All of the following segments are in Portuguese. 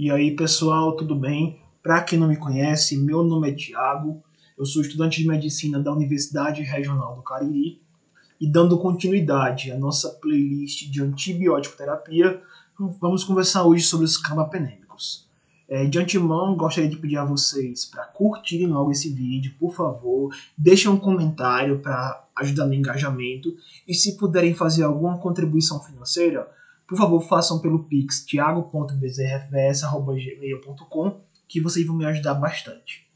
E aí, pessoal, tudo bem? Para quem não me conhece, meu nome é Thiago, eu sou estudante de medicina da Universidade Regional do Cariri e dando continuidade à nossa playlist de antibiótico terapia, vamos conversar hoje sobre os carbapenêmicos. De antemão, gostaria de pedir a vocês para curtirem logo esse vídeo, por favor, deixem um comentário para ajudar no engajamento e se puderem fazer alguma contribuição financeira, por favor, façam pelo Pix thiago.bezerrafvs@gmail.com, que vocês vão me ajudar bastante.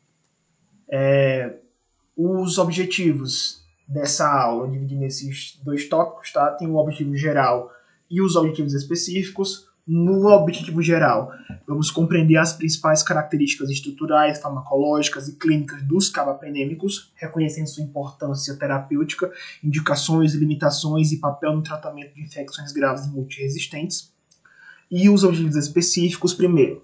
Os objetivos dessa aula, dividindo nesses dois tópicos, tá? Tem o objetivo geral e os objetivos específicos. No objetivo geral, vamos compreender as principais características estruturais, farmacológicas e clínicas dos carbapenêmicos, reconhecendo sua importância terapêutica, indicações, limitações e papel no tratamento de infecções graves e multiresistentes. E os objetivos específicos, primeiro,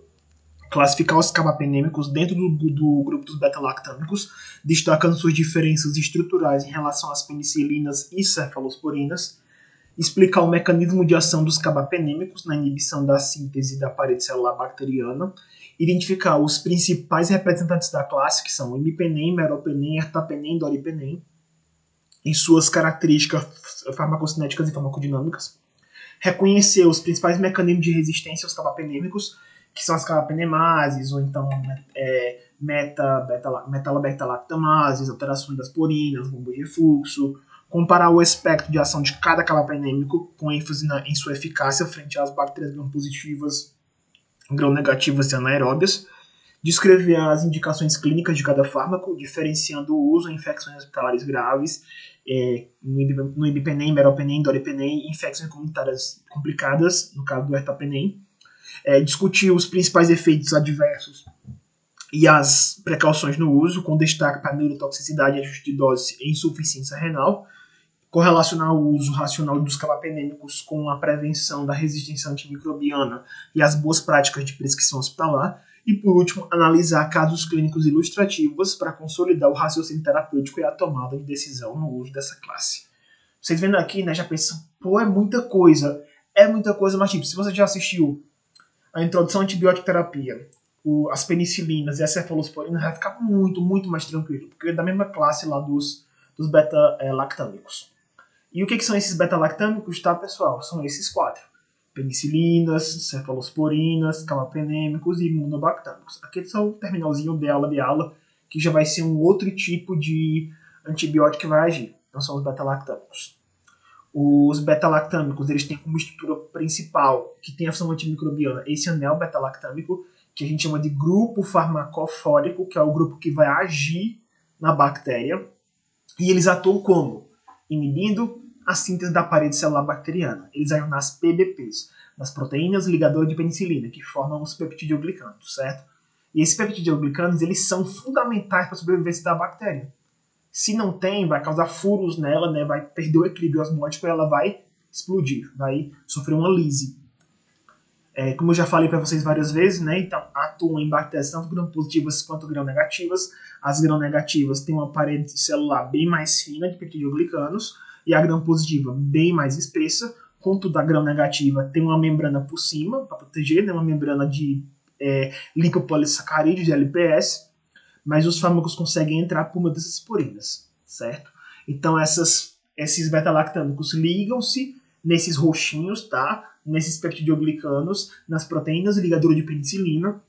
classificar os carbapenêmicos dentro do grupo dos beta-lactâmicos, destacando suas diferenças estruturais em relação às penicilinas e cefalosporinas, explicar o mecanismo de ação dos carbapenêmicos na inibição da síntese da parede celular bacteriana, identificar os principais representantes da classe, que são imipenem, meropenem, ertapenem e doripenem, em suas características farmacocinéticas e farmacodinâmicas, reconhecer os principais mecanismos de resistência aos carbapenêmicos, que são as carbapenemases, ou então metalobectalactamases, alterações das porinas, bomba de refluxo, comparar o espectro de ação de cada carbapenêmico, com ênfase em sua eficácia frente às bactérias gram-positivas, gram-negativas e anaeróbias, descrever as indicações clínicas de cada fármaco, diferenciando o uso em infecções hospitalares graves, no imipenem, meropenem, doripenem, infecções comunitárias complicadas, no caso do ertapenem, discutir os principais efeitos adversos e as precauções no uso, com destaque para a neurotoxicidade, ajuste de dose e insuficiência renal, correlacionar o uso racional dos carbapenêmicos com a prevenção da resistência antimicrobiana e as boas práticas de prescrição hospitalar, e por último, analisar casos clínicos ilustrativos para consolidar o raciocínio terapêutico e a tomada de decisão no uso dessa classe. Vocês vendo aqui, né, já pensam, é muita coisa, mas tipo, se você já assistiu a introdução à antibiótico terapia, as penicilinas e a cefalosporina, vai ficar muito mais tranquilo, porque é da mesma classe lá dos beta-lactâmicos. E o que são esses beta-lactâmicos, tá, pessoal? São esses quatro: penicilinas, cefalosporinas, carbapenêmicos e imunobactâmicos. Aqui são o terminalzinho de aula, que já vai ser um outro tipo de antibiótico que vai agir. Então são os beta-lactâmicos. Os beta-lactâmicos, eles têm como estrutura principal, que tem ação antimicrobiana, esse anel beta-lactâmico, que a gente chama de grupo farmacofórico, que é o grupo que vai agir na bactéria. E eles atuam como? Inibindo a síntese da parede celular bacteriana. Eles agem nas PBPs, nas proteínas ligadoras de penicilina, que formam os peptidoglicanos, certo? E esses peptidoglicanos, eles são fundamentais para a sobrevivência da bactéria. Se não tem, vai causar furos nela, né? Vai perder o equilíbrio osmótico e ela vai explodir, vai sofrer uma lise. Como eu já falei para vocês várias vezes, né? Então, atuam em bactérias tanto gram-positivas quanto gram-negativas. As gram-negativas têm uma parede celular bem mais fina de peptidoglicanos e a gram-positiva bem mais espessa. Contudo, a gram-negativa tem uma membrana por cima para proteger, né? Uma membrana de lipopolissacarídeos, de LPS, mas os fármacos conseguem entrar por meio dessas porinas, certo? Então, esses beta-lactâmicos ligam-se nesses roxinhos, tá? Nesses peptidoglicanos, nas proteínas ligadoras de penicilina,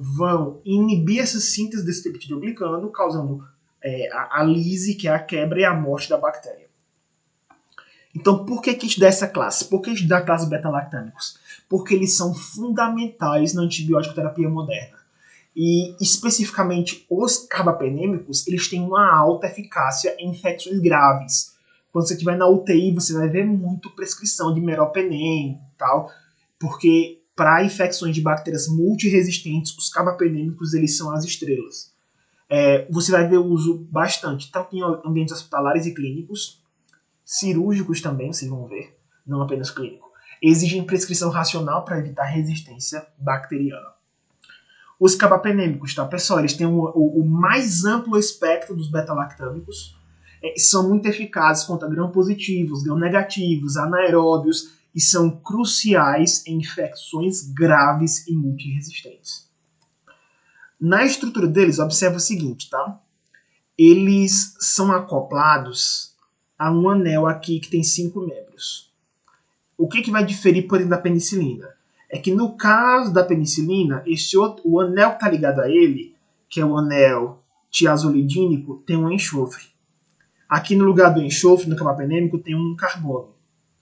vão inibir essa síntese desse peptidoglicano, causando a lise, que é a quebra e a morte da bactéria. Então, por que estudar essa classe? Por que estudar a classe beta-lactâmicos? Porque eles são fundamentais na antibiótico terapia moderna. E, especificamente, os carbapenêmicos, eles têm uma alta eficácia em infecções graves. Quando você estiver na UTI, você vai ver muito prescrição de meropenem, tal, porque para infecções de bactérias multiresistentes, os carbapenêmicos, eles são as estrelas. Você vai ver o uso bastante, tanto em ambientes hospitalares e clínicos, cirúrgicos também, vocês vão ver, não apenas clínico. Exigem prescrição racional para evitar resistência bacteriana. Os carbapenêmicos, tá, pessoal, eles têm o mais amplo espectro dos beta-lactâmicos, são muito eficazes contra gram-positivos, gram-negativos, anaeróbios e são cruciais em infecções graves e multiresistentes. Na estrutura deles, observa o seguinte, tá? Eles são acoplados a um anel aqui que tem 5 membros. O que vai diferir, por exemplo, da penicilina? É que no caso da penicilina, o anel que está ligado a ele, que é o anel tiazolidínico, tem um enxofre. Aqui no lugar do enxofre, no carbapenêmico, tem um carbono,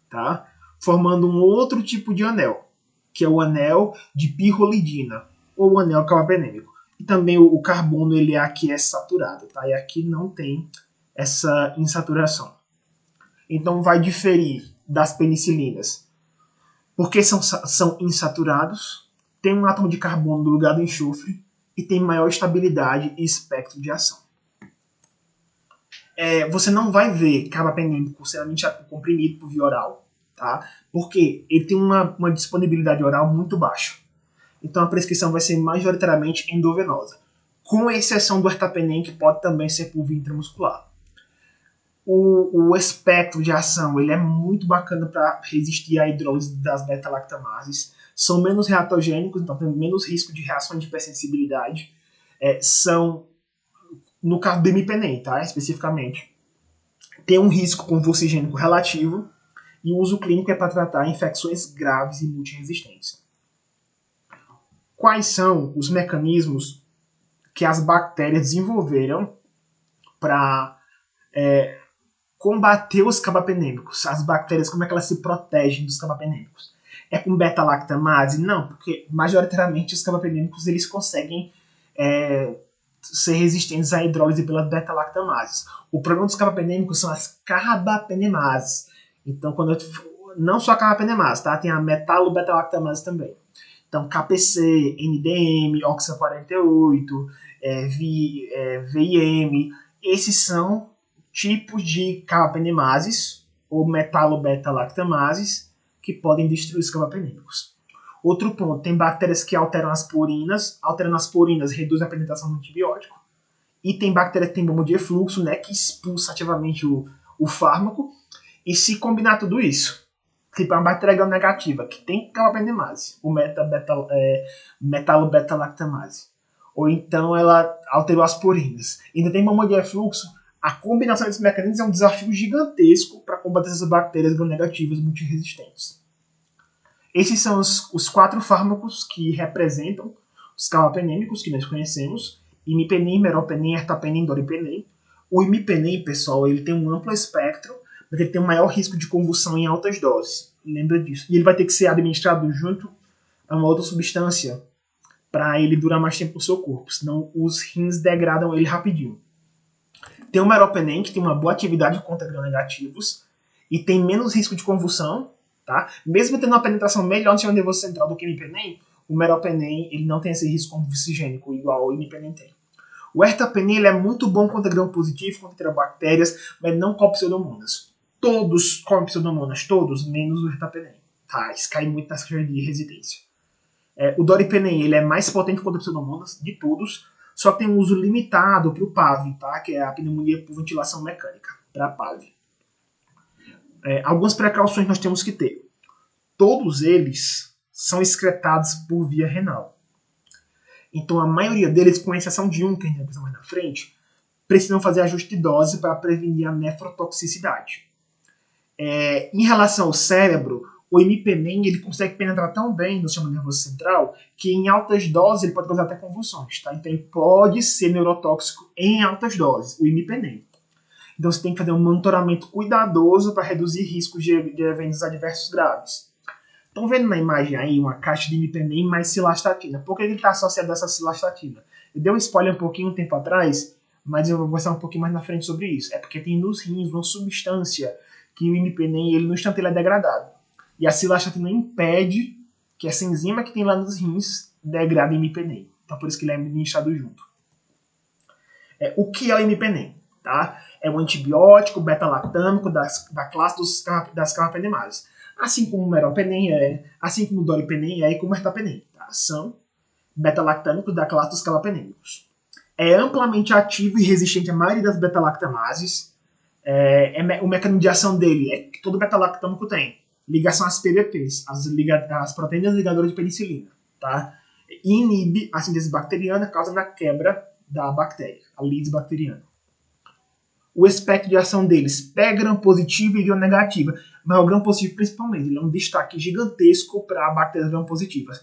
tá? Formando um outro tipo de anel, que é o anel de pirrolidina, ou o anel carbapenêmico. E também o carbono, ele aqui é saturado, tá? E aqui não tem essa insaturação. Então vai diferir das penicilinas, porque são insaturados, tem um átomo de carbono no lugar do enxofre e tem maior estabilidade e espectro de ação. Você não vai ver carbapenêmico seriamente comprimido por via oral, tá? Porque ele tem uma disponibilidade oral muito baixa. Então a prescrição vai ser majoritariamente endovenosa, com exceção do ertapenem, que pode também ser por via intramuscular. O espectro de ação ele é muito bacana para resistir à hidrólise das beta-lactamases. São menos reatogênicos, então tem menos risco de reação de hipersensibilidade. São, no caso do imipenem, tá? Especificamente, tem um risco convulsigênico relativo e o uso clínico é para tratar infecções graves e multiresistentes. Quais são os mecanismos que as bactérias desenvolveram para combater os carbapenêmicos? As bactérias, como é que elas se protegem dos carbapenêmicos? É com beta-lactamase? Não, porque majoritariamente os carbapenêmicos eles conseguem ser resistentes à hidrólise pelas beta-lactamases. O problema dos carbapenêmicos são as carbapenemases. Então, não só a carbapenemase, tá? Tem a metalo-beta-lactamase também. Então, KPC, NDM, OXA48, VIM, esses são tipos de carbapenemases ou metalo-beta-lactamases que podem destruir os carbapenêmicos. Outro ponto, tem bactérias que alteram as purinas. Alterando as purinas reduz a penetração do antibiótico. E tem bactéria que tem bomba de efluxo, né, que expulsa ativamente o fármaco. E se combinar tudo isso, tipo uma bactéria gram-negativa que tem carbapenemase, o metalo-beta-lactamase, ou então ela alterou as purinas, ainda tem bomba de efluxo, a combinação desses mecanismos é um desafio gigantesco para combater essas bactérias gram-negativas multiresistentes. Esses são os 4 fármacos que representam os carbapenêmicos que nós conhecemos: imipenem, meropenem, ertapenem, doripenem. O imipenem, pessoal, ele tem um amplo espectro, mas ele tem um maior risco de convulsão em altas doses. Lembra disso. E ele vai ter que ser administrado junto a uma outra substância para ele durar mais tempo no seu corpo, senão os rins degradam ele rapidinho. Tem o meropenem, que tem uma boa atividade contra gram-negativos e tem menos risco de convulsão, tá? Mesmo tendo uma penetração melhor no sistema nervoso central do que o imipenem, o meropenem ele não tem esse risco convulsigênico igual o imipenem tem. O ertapenem ele é muito bom contra gram-positivo, contra bactérias, mas não com pseudomonas. Todos comem pseudomonas, todos, menos o ertapenem. Tá, isso cai muito nas questões de residência. O doripenem ele é mais potente contra pseudomonas de todos, só que tem um uso limitado para o PAV, tá? Que é a pneumonia por ventilação mecânica, para PAV. Algumas precauções nós temos que ter. Todos eles são excretados por via renal. Então a maioria deles, com exceção de um que a gente vai pensar mais na frente, precisam fazer ajuste de dose para prevenir a nefrotoxicidade. Em relação ao cérebro, o imipenem ele consegue penetrar tão bem no sistema nervoso central que em altas doses ele pode causar até convulsões. Tá? Então ele pode ser neurotóxico em altas doses, o imipenem. Então você tem que fazer um monitoramento cuidadoso para reduzir riscos de eventos adversos graves. Estão vendo na imagem aí uma caixa de imipenem mais cilastatina. Por que ele está associado a essa cilastatina? Eu dei um spoiler um pouquinho um tempo atrás, mas eu vou mostrar um pouquinho mais na frente sobre isso. É porque tem nos rins uma substância que o imipenem, ele no instante ele é degradado. E a cilastatina impede que essa enzima que tem lá nos rins degrade o imipenem. Então por isso que ele é administrado junto. O que é o imipenem? Tá? É um antibiótico beta-lactâmico da classe das carbapenemases. Assim como o meropenem assim como o doripenem e como o ertapenem. Tá? São beta-lactâmicos da classe dos carbapenêmicos. É amplamente ativo e resistente à maioria das beta-lactamases. O mecanismo de ação dele é que todo beta-lactâmico tem. ligação às PDPs, as proteínas ligadoras de penicilina, tá? E inibe a síntese bacteriana, causando a quebra da bactéria, a lise bacteriana. O espectro de ação deles pega gram-positivo e gram-negativa, mas o gram-positivo principalmente, ele é um destaque gigantesco para bactérias gram-positivas.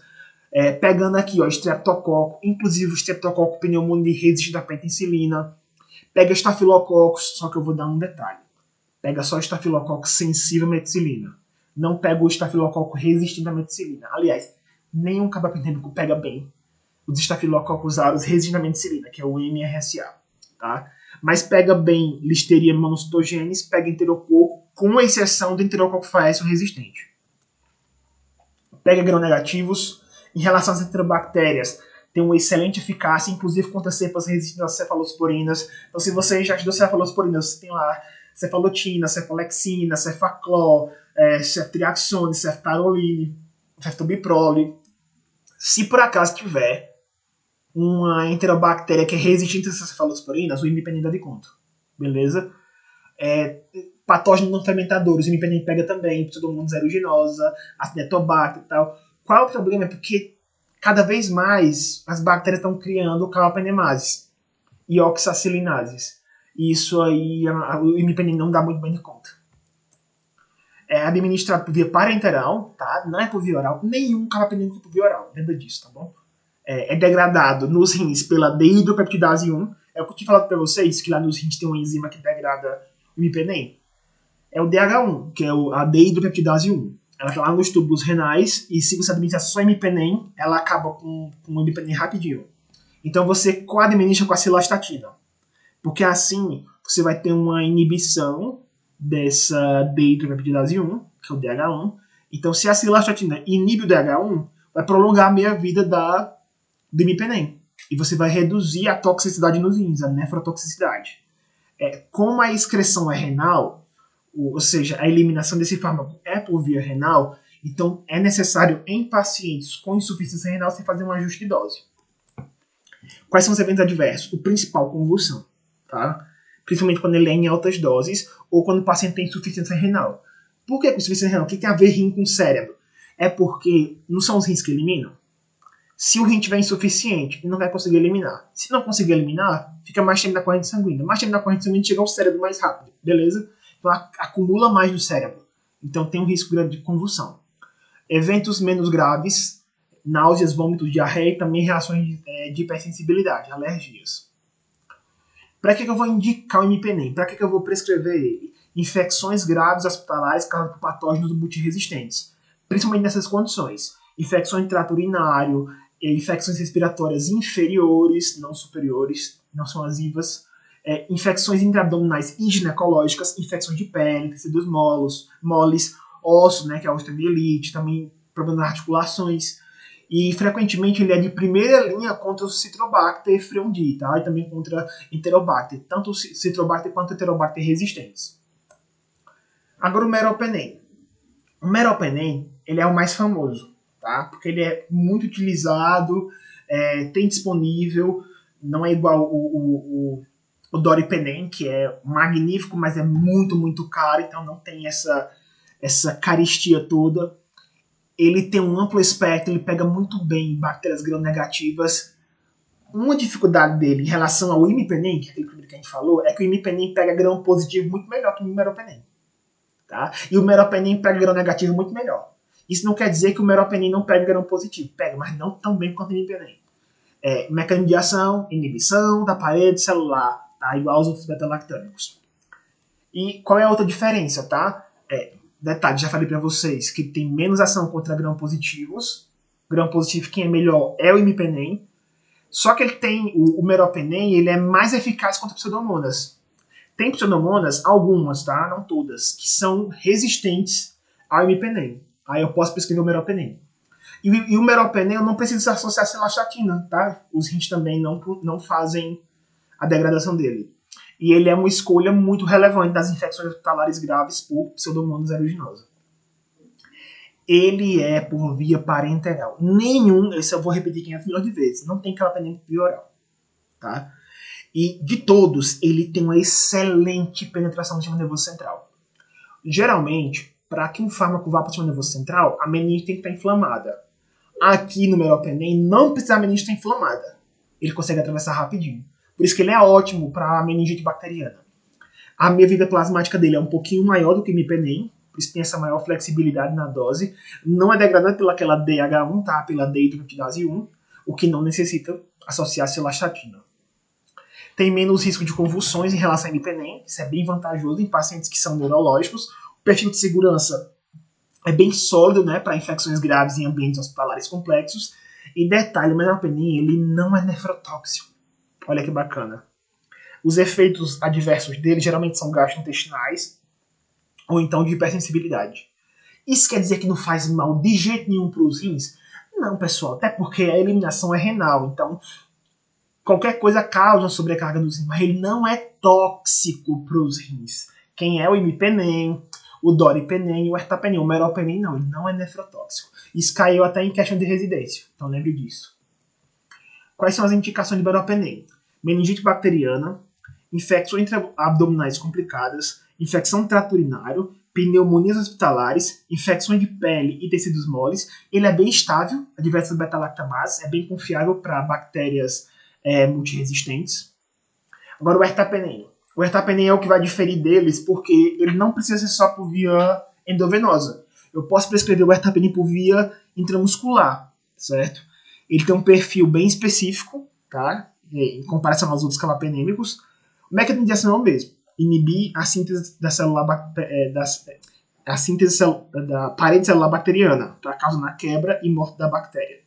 Pegando aqui, ó, streptococo, inclusive o streptococo pneumoniae resistente à penicilina, pega estafilococos, só que eu vou dar um detalhe. Pega só o estafilococo sensível à meticilina. Não pega o estafilococo resistente à meticilina. Aliás, nenhum carbapenémico pega bem os estafilococos aureus resistentes à meticilina, que é o MRSA, tá? Mas pega bem Listeria monocytogenes, pega enterococo, com exceção do enterococo faecio resistente. Pega gram-negativos. Em relação às enterobactérias, tem uma excelente eficácia, inclusive contra cepas resistentes às cefalosporinas. Então, se você já estudou cefalosporinas, você tem lá cefalotina, cefalexina, cefaclor, ceftriaxone, ceftaroline, ceftobiprole. Se por acaso tiver uma enterobactéria que é resistente às cefalosporinas, o imipenem dá de conta. Beleza? Patógenos não fermentadores, o imipenem pega também, Pseudomonas aeruginosa, Acinetobacter e tal. Qual é o problema? É porque cada vez mais as bactérias estão criando carbapenemases e oxacilinases. Isso aí, o imipenem não dá muito bem de conta. É administrado por via parenteral, tá? Não é por via oral. Nenhum carbapenem é por via oral. Lembra disso, tá bom? É degradado nos rins pela dehidropeptidase 1. É o que eu tinha falado para vocês, que lá nos rins tem uma enzima que degrada o imipenem. É o DH1, que é a dehidropeptidase 1. Ela está lá nos túbulos renais e se você administrar só imipenem, ela acaba com o imipenem rapidinho. Então você co-administra com a cilastatina. Porque assim você vai ter uma inibição dessa dehidropeptidase 1, que é o DH1. Então se a cilastatina inibe o DH1, vai prolongar a meia-vida do imipenem. E você vai reduzir a toxicidade nos rins, a nefrotoxicidade. Como a excreção é renal, ou seja, a eliminação desse fármaco é por via renal, então é necessário em pacientes com insuficiência renal se fazer um ajuste de dose. Quais são os eventos adversos? O principal, convulsão, tá? Principalmente quando ele é em altas doses ou quando o paciente tem insuficiência renal. Por que com insuficiência renal? O que tem a ver rim com o cérebro? É porque não são os rins que eliminam? Se o rim estiver insuficiente, ele não vai conseguir eliminar. Se não conseguir eliminar, fica mais tempo na corrente sanguínea. Mais tempo na corrente sanguínea chega ao cérebro mais rápido, beleza? Então acumula mais no cérebro. Então tem um risco grande de convulsão. Eventos menos graves, náuseas, vômitos, diarreia e também reações de hipersensibilidade, alergias. Para que eu vou indicar o imipenem? Para que eu vou prescrever ele? Infecções graves hospitalares causadas por patógenos multiresistentes. Principalmente nessas condições. Infecções de trato urinário, infecções respiratórias inferiores, não superiores, não são invasivas, infecções intraabdominais e ginecológicas, infecções de pele, tecidos moles, ossos, né, que é a osteomielite, também problemas nas articulações. E frequentemente ele é de primeira linha contra o Citrobacter freundii, tá? E também contra Enterobacter, tanto o Citrobacter quanto o Enterobacter resistentes. Agora o meropenem. O meropenem, ele é o mais famoso, tá? Porque ele é muito utilizado, tem disponível, não é igual o doripenem, que é magnífico, mas é muito, muito caro, então não tem essa caristia toda. Ele tem um amplo espectro, ele pega muito bem bactérias gram-negativas. Uma dificuldade dele em relação ao imipenem, que é aquele primeiro que a gente falou, é que o imipenem pega gram-positivo muito melhor que o meropenem. Tá? E o meropenem pega gram-negativo muito melhor. Isso não quer dizer que o meropenem não pega gram-positivo. Pega, mas não tão bem quanto o imipenem. Mecanismo de ação, inibição da parede celular, tá? Igual aos outros beta-lactâmicos. E qual é a outra diferença, tá? Detalhe, já falei para vocês que tem menos ação contra gram-positivos. Gram-positivo, quem é melhor é o imipenem. Só que ele tem, o meropenem, ele é mais eficaz contra pseudomonas. Tem pseudomonas, algumas, tá? Não todas, que são resistentes ao imipenem. Aí eu posso prescrever o meropenem. E o meropenem eu não preciso associar a cilastatina, tá? Os rins também não fazem a degradação dele. E ele é uma escolha muito relevante das infecções hospitalares graves por Pseudomonas aeruginosa. Ele é por via parenteral. Nenhum, esse eu vou repetir 500 milhões de vezes, não tem carbapenem por via oral. Tá? E de todos, ele tem uma excelente penetração no sistema nervoso central. Geralmente, para que um fármaco vá para o sistema nervoso central, a meningite tem que estar inflamada. Aqui no meropenem não precisa a meningite estar inflamada. Ele consegue atravessar rapidinho. Por isso que ele é ótimo para a meningite bacteriana. A meia-vida plasmática dele é um pouquinho maior do que o imipenem, por isso tem essa maior flexibilidade na dose. Não é degradado pelaquela DH1, tá? Pela D-hidroquinase 1, o que não necessita associar cilastatina. Tem menos risco de convulsões em relação ao imipenem, isso é bem vantajoso em pacientes que são neurológicos. O perfil de segurança é bem sólido, né, para infecções graves em ambientes hospitalares complexos. E detalhe, o meropenem ele não é nefrotóxico. Olha que bacana. Os efeitos adversos dele geralmente são gastrointestinais ou então de hipersensibilidade. Isso quer dizer que não faz mal de jeito nenhum para os rins? Não, pessoal, até porque a eliminação é renal, então qualquer coisa causa sobrecarga nos rins, mas ele não é tóxico para os rins. Quem é o imipenem, o doripenem e o ertapenem. O meropenem não, ele não é nefrotóxico. Isso caiu até em questão de residência, então lembre disso. Quais são as indicações de meropenem? Meningite bacteriana, infecções intra-abdominais complicadas, infecção trato urinário, pneumonias hospitalares, infecções de pele e tecidos moles. Ele é bem estável a diversas beta-lactamases, é bem confiável para bactérias multiresistentes. Agora o ertapenem. O ertapenem é o que vai diferir deles porque ele não precisa ser só por via endovenosa. Eu posso prescrever o ertapenem por via intramuscular, certo? Ele tem um perfil bem específico, tá? Em comparação aos outros calapenêmicos. O mecanismo de ação é o mesmo. Inibir a síntese da célula da parede celular bacteriana, tá? Causando a quebra e morte da bactéria.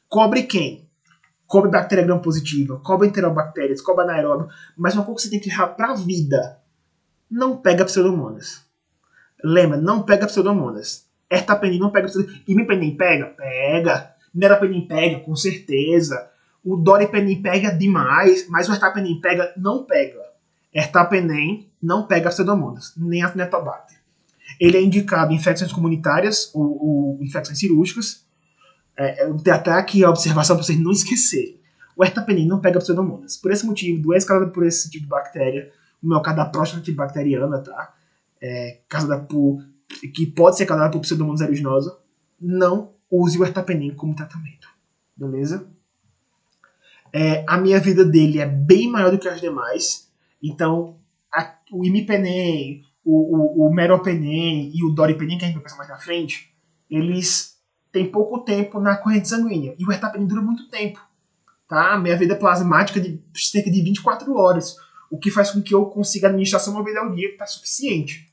Cobre quem? Cobre bactéria gram-positiva, cobre enterobactérias, cobre anaeróbio, mas uma coisa que você tem que errar pra vida. Não pega pseudomonas. Lembra, não pega pseudomonas. Ertapenem não pega pseudomonas. Imipenem pega? Pega. Meropenem pega, com certeza. O doripenem pega demais, mas o ertapenem pega? Não pega. Ertapenem não pega pseudomonas, nem as netobacter. Ele é indicado em infecções comunitárias ou infecções cirúrgicas. Eu tenho até aqui a observação para vocês não esquecerem. O ertapenem não pega pseudomonas. Por esse motivo, doença causada por esse tipo de bactéria, no meu caso da próstata bacteriana, tá? Que pode ser causada por pseudomonas aeruginosa, não use o ertapenem como tratamento. Beleza? A minha vida dele é bem maior do que as demais. Então, o imipenem, o meropenem e o doripenem, que a gente vai pensar mais na frente, eles têm pouco tempo na corrente sanguínea. E o ertapenem dura muito tempo. Tá? A minha vida plasmática é de cerca de 24 horas. O que faz com que eu consiga administrar só uma vez ao dia, que está suficiente.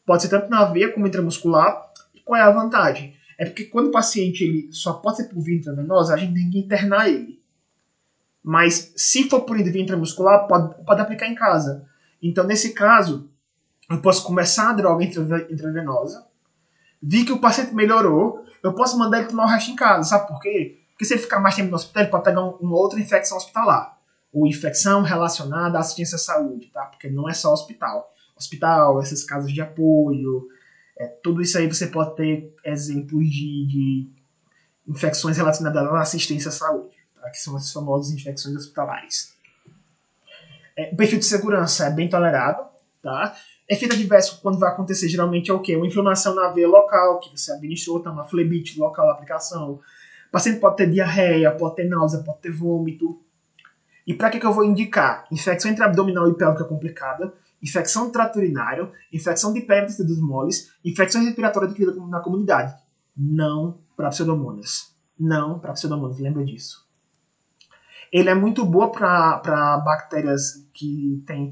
Pode ser tanto na veia como intramuscular. E qual é a vantagem? É porque quando o paciente ele só pode ser por via intravenosa, a gente tem que internar ele. Mas se for por via intramuscular, pode aplicar em casa. Então, nesse caso, eu posso começar a droga intravenosa, vi que o paciente melhorou, eu posso mandar ele tomar o resto em casa. Sabe por quê? Porque se ele ficar mais tempo no hospital, ele pode pegar uma outra infecção hospitalar. Ou infecção relacionada à assistência à saúde, tá? Porque não é só hospital. Hospital, essas casas de apoio, tudo isso aí você pode ter exemplos de infecções relacionadas à assistência à saúde, tá? Que são as famosas infecções hospitalares. O perfil de segurança é bem tolerado, tá? Efeito adverso, quando vai acontecer, geralmente é o quê? Uma inflamação na veia local, que você administrou, tá? Uma flebite local da aplicação. O paciente pode ter diarreia, pode ter náusea, pode ter vômito. E para que eu vou indicar? Infecção intraabdominal e pélvica complicada, infecção do trato urinário, infecção de pele dos moles, infecções respiratórias adquiridas na comunidade. Não para pseudomonas. Não para pseudomonas, lembra disso. Ele é muito boa para bactérias que têm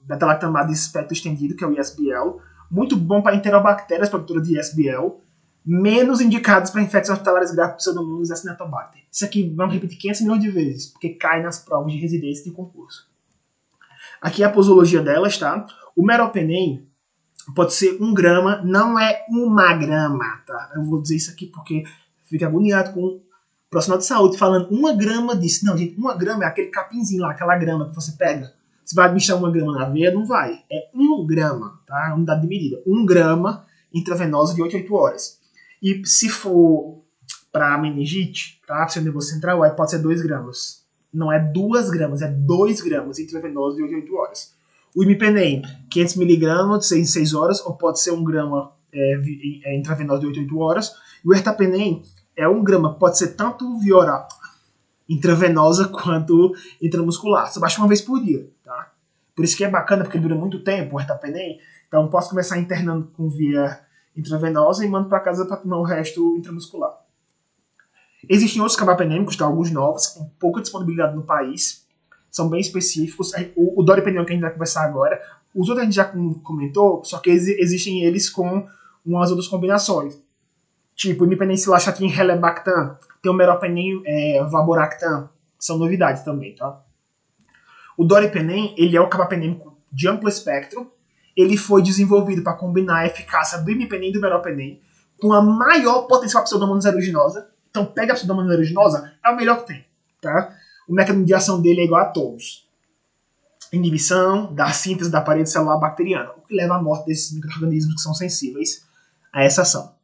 beta-lactamase de espectro estendido, que é o ISBL. Muito bom para enterobactérias, produtora de ISBL. Menos indicados para infecções hospitalares graves por pseudomonas e acinetobacter. Isso aqui vamos repetir 500 milhões de vezes, porque cai nas provas de residência de concurso. Aqui é a posologia delas, tá? O meropenem pode ser 1 grama, não é 1 grama, tá? Eu vou dizer isso aqui porque fica agoniado com o profissional de saúde falando 1 grama disso. Não, gente, 1 grama é aquele capinzinho lá, aquela grama que você pega. Você vai administrar 1 grama na veia? Não vai. É 1 grama, tá? Unidade de medida. 1 grama intravenosa de 8 a 8 horas. E se for para meningite, tá? Se o nervoso central, aí pode ser 2 gramas. Não é 2 gramas, é 2 gramas intravenoso de 8 a 8 horas. O imipenem, 500 mg de 6 em 6 horas, ou pode ser 1 grama intravenosa de 8 em 8 horas. E o ertapenem é 1 grama, pode ser tanto via oral, intravenosa quanto intramuscular. Você baixa uma vez por dia, tá? Por isso que é bacana, porque dura muito tempo o ertapenem. Então posso começar internando com via intravenosa e mando para casa para tomar o resto intramuscular. Existem outros carbapenêmicos, tá? Alguns novos, com pouca disponibilidade no país. São bem específicos. O doripenem que a gente vai conversar agora, os outros a gente já comentou, só que existem eles com umas outras combinações. Tipo, imipenem cilastatin relebactam, tem o meropenem vaboractam, são novidades também, tá? O doripenem, ele é o carbapenêmico de amplo espectro. Ele foi desenvolvido para combinar a eficácia do imipenem e do meropenem com a maior potencial para pseudomonas aeruginosa. Então, pega a pseudomonas aeruginosa, é o melhor que tem, tá? O mecanismo de ação dele é igual a todos. Inibição da síntese da parede celular bacteriana, o que leva à morte desses micro-organismos que são sensíveis a essa ação.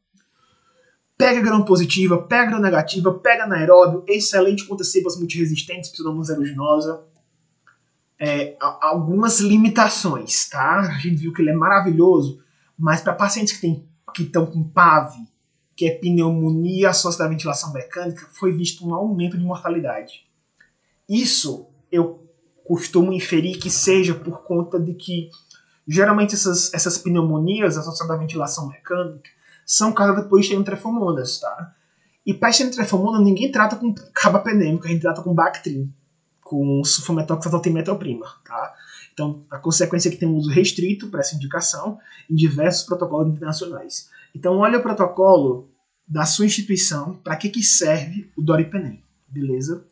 Pega gram positiva, pega gram negativa, pega anaeróbio, excelente contra cepas multiresistentes, pseudomonas aeruginosa. Algumas limitações, tá? A gente viu que ele é maravilhoso, mas para pacientes que estão com PAV, que é pneumonia associada à ventilação mecânica, foi visto um aumento de mortalidade. Isso eu costumo inferir que seja por conta de que geralmente essas pneumonias associadas à ventilação mecânica são causadas por estenotrefomonas, tá? E para estenotrefomonas ninguém trata com carbapenêmico, a gente trata com Bactrim, com sulfametoxazoltimetilprima, tá? Então, a consequência é que tem um uso restrito para essa indicação em diversos protocolos internacionais. Então, olha o protocolo da sua instituição, para que serve o doripenem, beleza?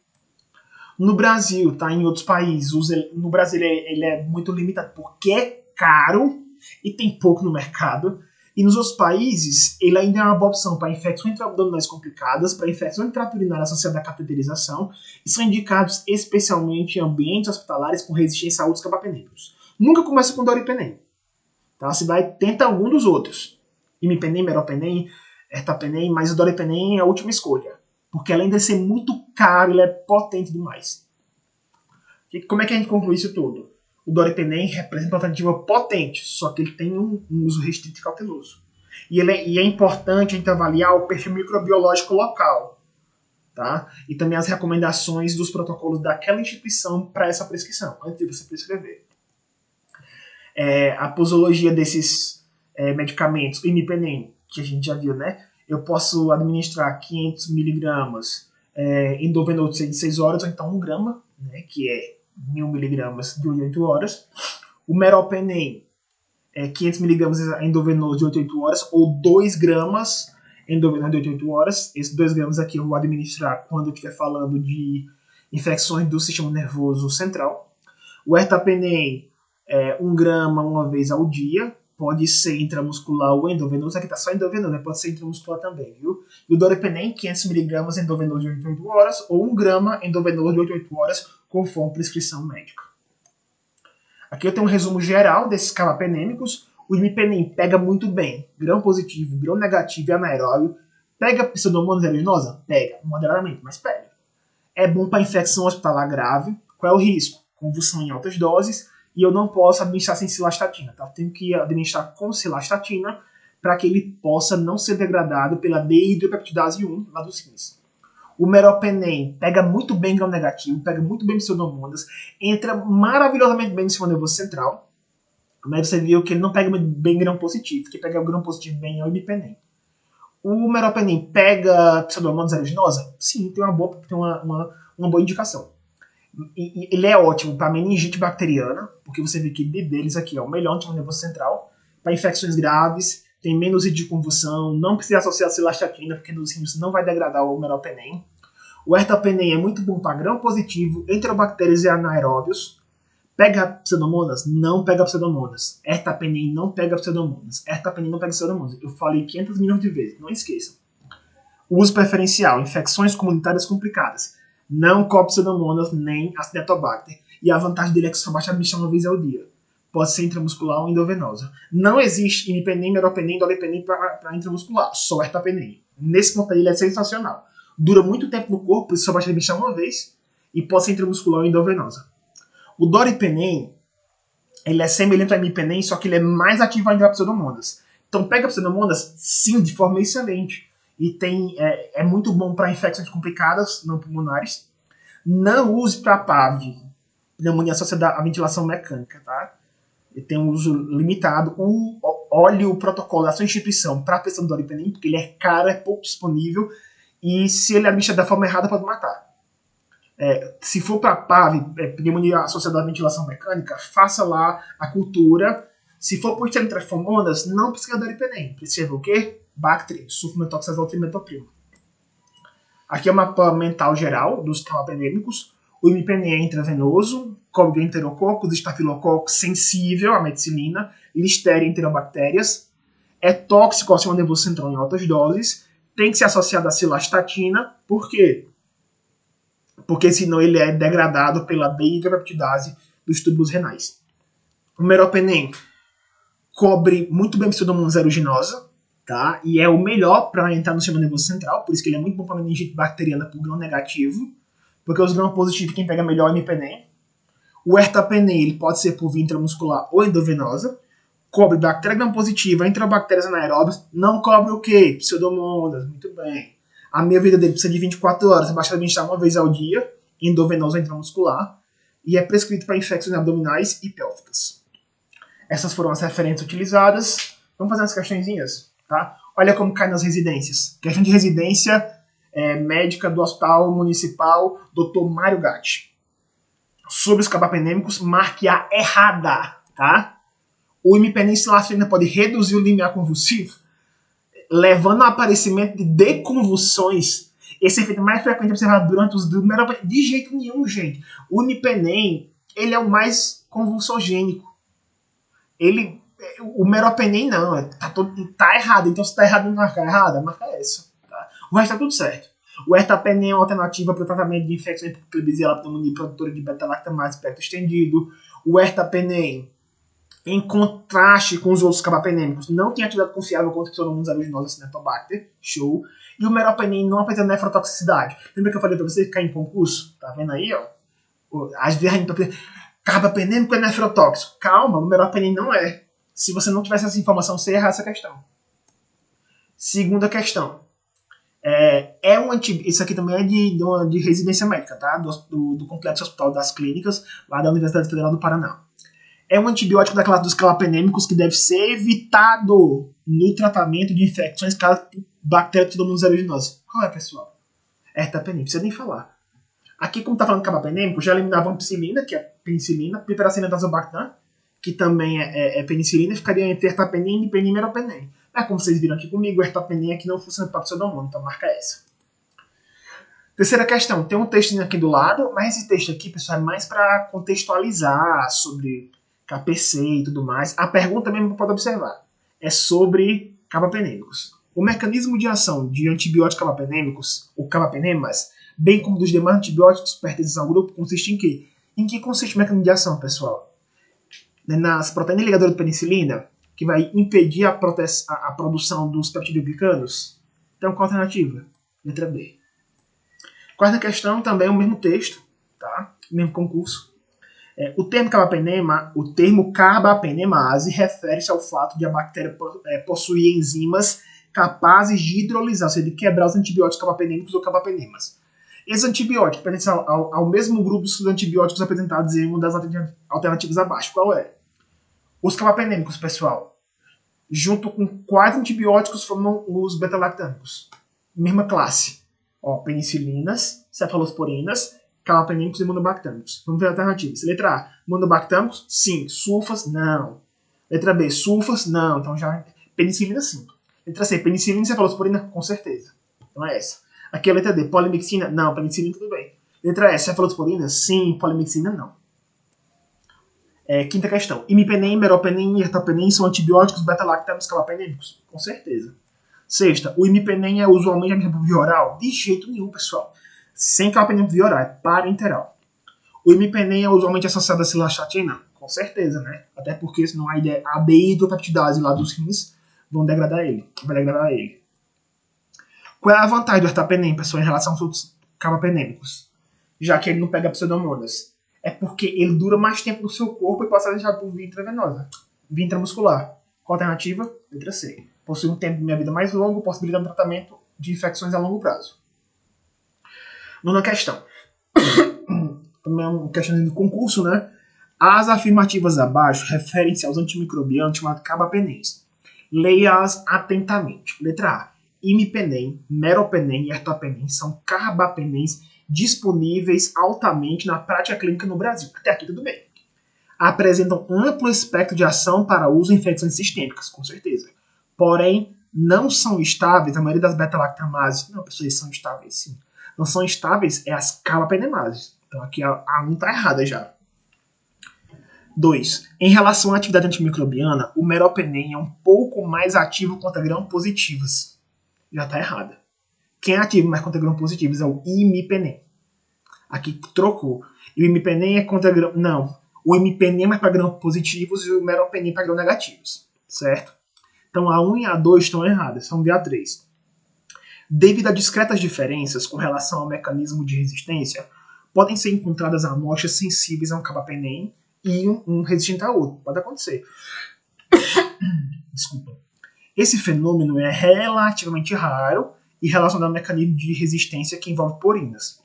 No Brasil, tá? Em outros países, no Brasil ele é muito limitado porque é caro e tem pouco no mercado. E nos outros países, ele ainda é uma boa opção para infecções intraabdominais complicadas, para infecções intraurinárias associadas à cateterização, e são indicados especialmente em ambientes hospitalares com resistência a outros carbapenêmicos. Nunca começa com doripenem, tá? Você vai tentar algum dos outros. Imipenem, meropenem, ertapenem, mas o doripenem é a última escolha, porque além de ser muito caro, ele é potente demais. E como é que a gente conclui isso tudo? O doripenem representa uma alternativa potente, só que ele tem um uso restrito e cauteloso. E é importante a gente avaliar o perfil microbiológico local, tá? E também as recomendações dos protocolos daquela instituição para essa prescrição, antes de você prescrever. A posologia desses medicamentos, o imipenem, que a gente já viu, né? Eu posso administrar 500 miligramas endovenoso de 6 horas, ou então 1 grama, né, que é 1000 miligramas de 8 em 8 horas. O meropenem, 500 miligramas endovenoso de 8 em 8 horas, ou 2 gramas endovenoso de 8 em 8 horas. Esses 2 gramas aqui eu vou administrar quando eu estiver falando de infecções do sistema nervoso central. O ertapenem, 1 grama uma vez ao dia. Pode ser intramuscular ou endovenoso. Aqui está só endovenoso, né? Pode ser intramuscular também, viu? E o doripenem, 500 miligramas endovenoso de 8 em 8 horas, ou 1 grama endovenoso de 8 em 8 horas, conforme prescrição médica. Aqui eu tenho um resumo geral desses carbapenêmicos. O imipenem pega muito bem. Grão positivo, grão negativo e anaeróbio. Pega pseudomonas aeruginosa? Pega, moderadamente, mas pega. É bom para infecção hospitalar grave. Qual é o risco? Convulsão em altas doses. E eu não posso administrar sem cilastatina, tá? Eu tenho que administrar com cilastatina para que ele possa não ser degradado pela dehidropeptidase 1 lá dos rins. O meropenem pega muito bem grão negativo, pega muito bem pseudomonas, entra maravilhosamente bem no sistema nervoso central, mas você viu que ele não pega bem grão positivo, que pega o grão positivo bem é o imipenem. O meropenem pega pseudomonas aeruginosa? Sim, tem uma boa indicação. E ele é ótimo para meningite bacteriana, porque você vê que deles aqui é o melhor no sistema nervoso central, para infecções graves, tem menos índice de convulsão, não precisa associar a cilastatina, porque nos rins não vai degradar o meropenem. O ertapenem é muito bom para grão positivo, enterobactérias e anaeróbios. Pega pseudomonas? Não pega pseudomonas. Ertapenem não pega pseudomonas. Ertapenem não pega pseudomonas. Eu falei 500 milhões de vezes, não esqueçam. O uso preferencial, infecções comunitárias complicadas. Não cobre pseudomonas nem acinetobacter. E a vantagem dele é que só basta administrar uma vez ao dia. Pode ser intramuscular ou endovenosa. Não existe imipenem, meropenem, doripenem para intramuscular. Só ertapenem. Nesse ponto aí ele é sensacional. Dura muito tempo no corpo, isso só basta administrar uma vez. E pode ser intramuscular ou endovenosa. O doripenem ele é semelhante ao imipenem, só que ele é mais ativo ainda a pseudomonas. Então pega a pseudomonas, sim, de forma excelente. E é muito bom para infecções complicadas, não pulmonares. Não use para PAV, pneumonia associada à ventilação mecânica, tá? Ele tem um uso limitado. Olhe o protocolo da sua instituição para a questão do doripenem, porque ele é caro, é pouco disponível, e se ele é administrado da forma errada, pode matar. Se for para PAV, pneumonia associada à ventilação mecânica, faça lá a cultura. Se for por teletrefomonas, não precisa doripenem. Precisa o quê? Bactrim, sulfametoxazol trimetopril. Aqui é o mapa mental geral dos carbapenêmicos. O imipenem é intravenoso, cobre enterococos, estafilococos, sensível à meticilina, listeria, enterobactérias. É tóxico ao sistema nervoso central em altas doses. Tem que ser associado à cilastatina. Por quê? Porque senão ele é degradado pela beta-hidroperoxidase dos túbulos renais. O meropenem cobre muito bem a pseudomonas aeruginosa, tá? E é o melhor para entrar no sistema nervoso central, por isso que ele é muito bom para meningite bacteriana por grão negativo, porque os grãos positivos quem pega melhor é o imipenem. O ertapenem ele pode ser por via intramuscular ou endovenosa, cobre bactéria grão positiva, enterobactérias anaeróbias, não cobre o quê? Pseudomonas, muito bem. A meia vida dele precisa de 24 horas, basta administrar uma vez ao dia, endovenosa ou intramuscular, e é prescrito para infecções abdominais e pélvicas. Essas foram as referências utilizadas. Vamos fazer umas questõezinhas, tá? Olha como cai nas residências. Questão de residência médica do Hospital Municipal Dr. Mário Gatti. Sobre os carbapenêmicos, marque a errada, tá? O imipenem cilastrina pode reduzir o limiar convulsivo, levando ao aparecimento de deconvulsões. Esse efeito mais frequente observado durante os do meropenem. De jeito nenhum, gente. O imipenem, ele é o mais convulsogênico. O meropenem não, tá errado. Então se tá errado, não marca errada, marca essa. Tá? O resto tá tudo certo. O ertapenem é uma alternativa para o tratamento de infecções por Klebsiella pneumoniae produtora de beta-lactamase espectro estendido. O ertapenem, em contraste com os outros carbapenêmicos, não tem atividade confiável contra pseudomonas aeruginosa Cinetobacter, show. E o meropenem não apresenta nefrotoxicidade. Lembra que eu falei para você cair em concurso? Tá vendo aí, ó? Às vezes carbapenêmico é nefrotóxico. Calma, o meropenem não é. Se você não tivesse essa informação, você ia errar essa questão. Segunda questão. Isso aqui também é de residência médica, tá? Do Complexo Hospital das Clínicas, lá da Universidade Federal do Paraná. É um antibiótico da classe dos carbapenêmicos que deve ser evitado no tratamento de infecções causadas por bactérias pseudomonas aeruginosa. Qual é, pessoal? Ertapenem, não precisa nem falar. Aqui, como está falando de carbapenêmico, já eliminava a ampicilina, que é penicilina, piperacina tazobactam, que também é penicilina, e ficaria entre ertapenem, imipenem e meropenem. Mas como vocês viram aqui comigo, o ertapenem aqui não funciona para pseudomonas, então marca essa. Terceira questão, tem um textinho aqui do lado, mas esse texto aqui, pessoal, é mais para contextualizar sobre KPC e tudo mais. A pergunta mesmo pode observar é sobre carbapenêmicos. O mecanismo de ação de antibióticos carbapenêmicos, ou carbapenemas, bem como dos demais antibióticos pertencentes ao grupo, consiste em quê? Em que consiste o mecanismo de ação, pessoal? Nas proteínas ligadoras de penicilina, que vai impedir a produção dos peptidoglicanos. Então, qual a alternativa? Letra B. Quarta questão, também o mesmo texto, tá? Mesmo concurso. O termo carbapenema, o termo carbapenemase, refere-se ao fato de a bactéria possuir enzimas capazes de hidrolisar, ou seja, de quebrar os antibióticos carbapenêmicos ou carbapenemas. Esses antibióticos pertencem ao mesmo grupo dos antibióticos apresentados em uma das alternativas abaixo. Qual é? Os carbapenêmicos, pessoal, junto com quais antibióticos formam os beta-lactâmicos? Mesma classe. Penicilinas, cefalosporinas, carbapenêmicos e monobactâmicos. Vamos ver alternativas. Letra A, monobactâmicos? Sim. Sulfas? Não. Letra B, sulfas? Não. Então já penicilina sim. Letra C, penicilina e cefalosporina? Com certeza. Então é essa. Aqui a letra D, polimixina? Não. Penicilina tudo bem. Letra E, cefalosporina? Sim. Polimixina não. Quinta questão. Imipenem, meropenem e ertapenem são antibióticos beta-lactâmicos carbapenêmicos? Com certeza. Sexta, o imipenem é usualmente administrado por via oral? De jeito nenhum, pessoal. Sem carbapenem por via oral, é parenteral. O imipenem é usualmente associado à cilastatina? Com certeza, né? Até porque senão a beta-hidroperoxidase lá dos rins vai degradar ele. Qual é a vantagem do ertapenem, pessoal, em relação aos outros carbapenêmicos? Já que ele não pega pseudomonas. é porque ele dura mais tempo no seu corpo e pode ser deixado por via intravenosa, via intramuscular. Qual a alternativa? Letra C. Possui um tempo de meia-vida mais longo, possibilitando tratamento de infecções a longo prazo. Nona questão. Também é uma questão do concurso, né? As afirmativas abaixo referem-se aos antimicrobianos chamados carbapenems. Leia-as atentamente. Letra A. Imipenem, meropenem e ertapenem são carbapenems disponíveis altamente na prática clínica no Brasil. Até aqui tudo bem. Apresentam amplo espectro de ação para uso em infecções sistêmicas, com certeza. Porém, não são estáveis, a maioria das beta-lactamases, não, pessoas são estáveis sim. Não são estáveis é as carbapenemases. Então aqui a 1 está errada já. 2. Em relação à atividade antimicrobiana, o meropenem é um pouco mais ativo contra gram-positivas. Já está errada. Quem é ativo mais contra gram-positivos é o imipenem. Aqui trocou. E o imipenem é contra gram... Não. O imipenem é mais para gram-positivos e o meropenem para gram-negativos. Certo? Então a 1 e a 2 estão erradas. Vamos ver a 3. Devido a discretas diferenças com relação ao mecanismo de resistência, podem ser encontradas amostras sensíveis a um carbapenem e um resistente a outro. Pode acontecer. Desculpa. Esse fenômeno é relativamente raro e relacionado ao mecanismo de resistência que envolve porinas,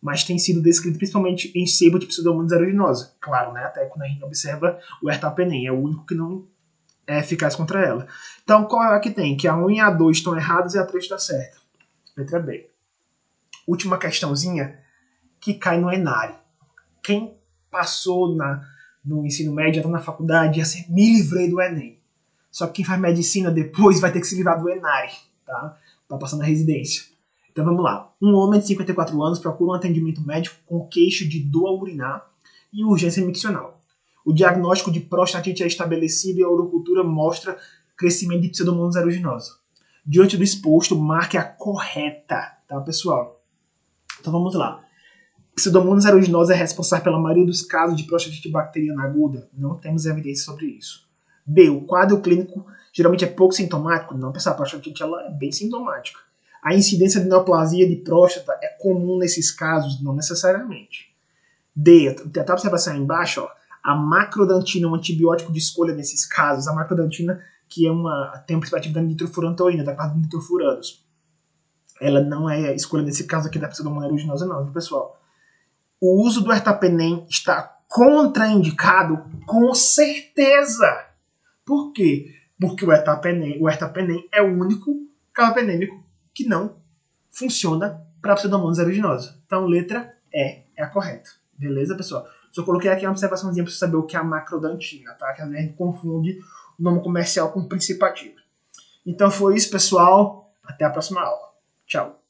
mas tem sido descrito principalmente em sebo de Pseudomonas aeruginosa. Claro, né? Até quando a gente observa o ertapenem, é o único que não é eficaz contra ela. Então, qual é a que tem? Que a 1 e a 2 estão erradas e a 3 está certa. Letra B. Última questãozinha que cai no ENARE. Quem passou no ensino médio, está na faculdade, me livrei do Enem. Só que quem faz medicina depois vai ter que se livrar do ENARE, tá? Para passar na residência. Então vamos lá. Um homem de 54 anos procura um atendimento médico com queixo de dor ao urinar e urgência miccional. O diagnóstico de prostatite é estabelecido e a urocultura mostra crescimento de Pseudomonas aeruginosa. Diante do exposto, marque a correta, tá, pessoal? Então vamos lá. Pseudomonas aeruginosa é responsável pela maioria dos casos de prostatite bacteriana aguda? Não temos evidência sobre isso. B. O quadro clínico geralmente é pouco sintomático? Não, pessoal, a prostatite ela é bem sintomática. A incidência de neoplasia de próstata é comum nesses casos? Não necessariamente. D. Até a observação aí embaixo, ó, a macrodantina é um antibiótico de escolha nesses casos. A macrodantina, que tem um princípio da nitrofurantoína, da classe de nitrofuranos. Ela não é escolha nesse caso aqui da Pseudomonas aeruginosa, não, viu, pessoal? O uso do ertapenem está contraindicado? Com certeza! Por quê? Porque o ertapenem é o único carbapenêmico que não funciona para a Pseudomonas aeruginosa. Então, letra E é a correta. Beleza, pessoal? Só coloquei aqui uma observaçãozinha para você saber o que é a macrodantina, tá? Que a gente confunde o nome comercial com o princípio ativo. Então foi isso, pessoal. Até a próxima aula. Tchau.